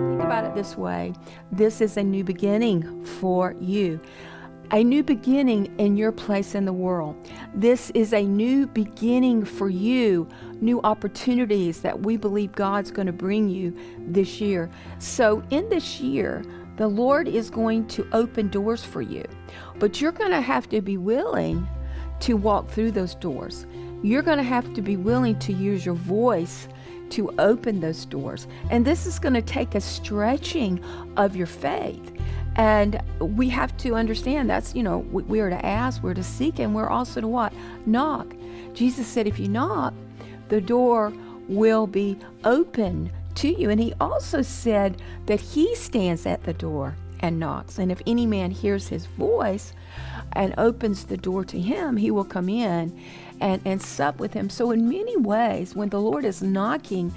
Think about it this way. This is a new beginning for you. A new beginning in your place in the world. This is a new beginning for you, new opportunities that we believe God's going to bring you this year. So in this year, the Lord is going to open doors for you, but you're going to have to be willing to walk through those doors. You're going to have to be willing to use your voice to open those doors. And this is going to take a stretching of your faith. And we have to understand that's, we are to ask, we're to seek, and we're also to what? Knock. Jesus said, if you knock, the door will be open to you. And he also said that he stands at the door and knocks. And if any man hears his voice and opens the door to him, he will come in and sup with him. So in many ways, when the Lord is knocking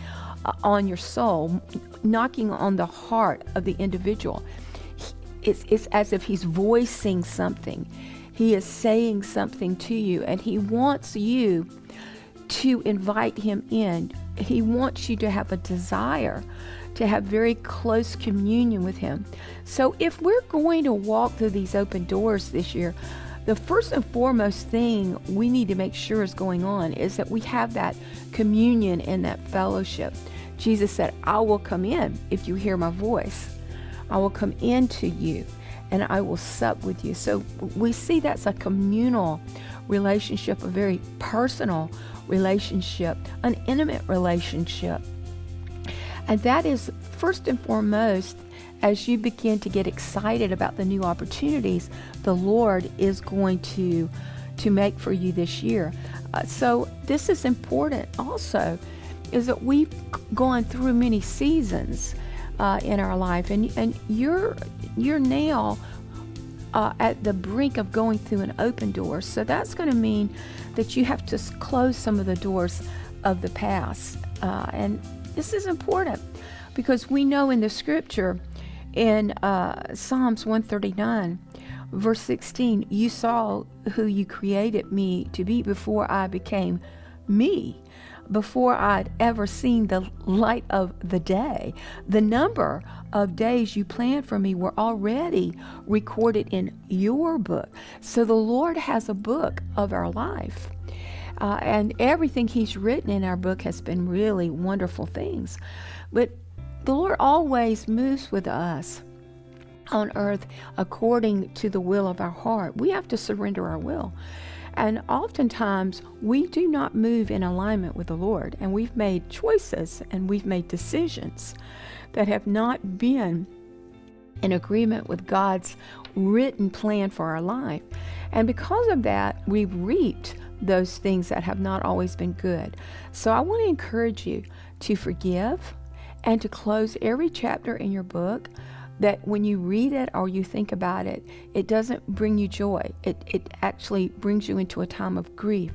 on your soul, knocking on the heart of the individual, it's as if he's voicing something. He is saying something to you, and he wants you to invite him in. He wants you to have a desire to have very close communion with him. So if we're going to walk through these open doors this year, the first and foremost thing we need to make sure is going on is that we have that communion and that fellowship. Jesus said, I will come in if you hear my voice. I will come into you and I will sup with you. So we see that's a communal relationship, a very personal relationship, an intimate relationship. And that is first and foremost, as you begin to get excited about the new opportunities the Lord is going to make for you this year. So this is important also, is that we've gone through many seasons in our life, and you're now at the brink of going through an open door. So that's going to mean that you have to close some of the doors of the past, and this is important because we know in the scripture in Psalms 139 verse 16, you saw who you created me to be before I became me, before I'd ever seen the light of the day. The number of days you planned for me were already recorded in your book. So the Lord has a book of our life. And everything he's written in our book has been really wonderful things. But the Lord always moves with us on earth according to the will of our heart. We have to surrender our will. And oftentimes we do not move in alignment with the Lord, and we've made choices and we've made decisions that have not been in agreement with God's written plan for our life. And because of that, we've reaped those things that have not always been good. So I want to encourage you to forgive and to close every chapter in your book that when you read it or you think about it, it doesn't bring you joy. It actually brings you into a time of grief.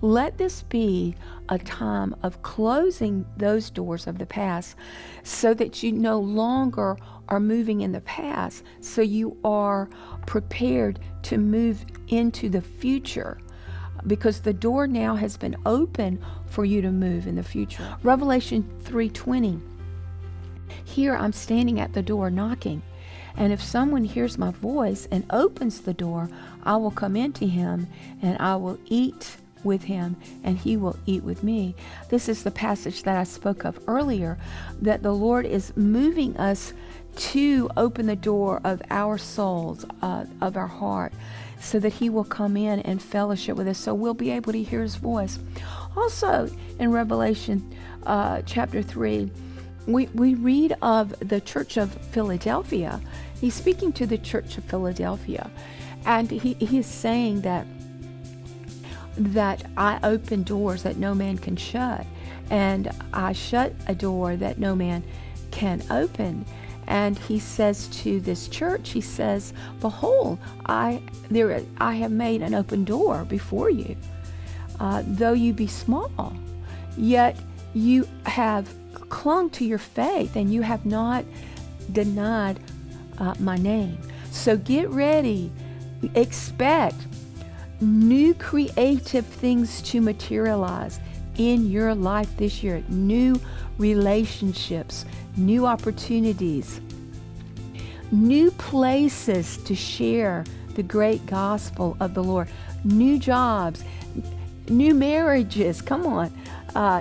Let this be a time of closing those doors of the past so that you no longer are moving in the past, so you are prepared to move into the future, because the door now has been open for you to move in the future. Revelation 3:20. Here I'm standing at the door knocking, and if someone hears my voice and opens the door, I will come into him and I will eat with him and he will eat with me. This is the passage that I spoke of earlier, that the Lord is moving us to open the door of our souls, of our heart, so that he will come in and fellowship with us, so we'll be able to hear his voice. Also in Revelation chapter 3, we read of the church of Philadelphia. He's speaking to the church of Philadelphia, and he is saying that I open doors that no man can shut, and I shut a door that no man can open. And he says to this church, he says, behold, I have made an open door before you. Though you be small, yet you have clung to your faith and you have not denied my name. So get ready, expect new creative things to materialize in your life this year. New relationships, new opportunities, new places to share the great gospel of the Lord, new jobs, new marriages, come on,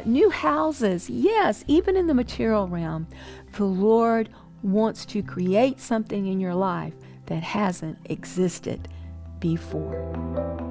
new houses. Yes, even in the material realm, the Lord wants to create something in your life that hasn't existed before.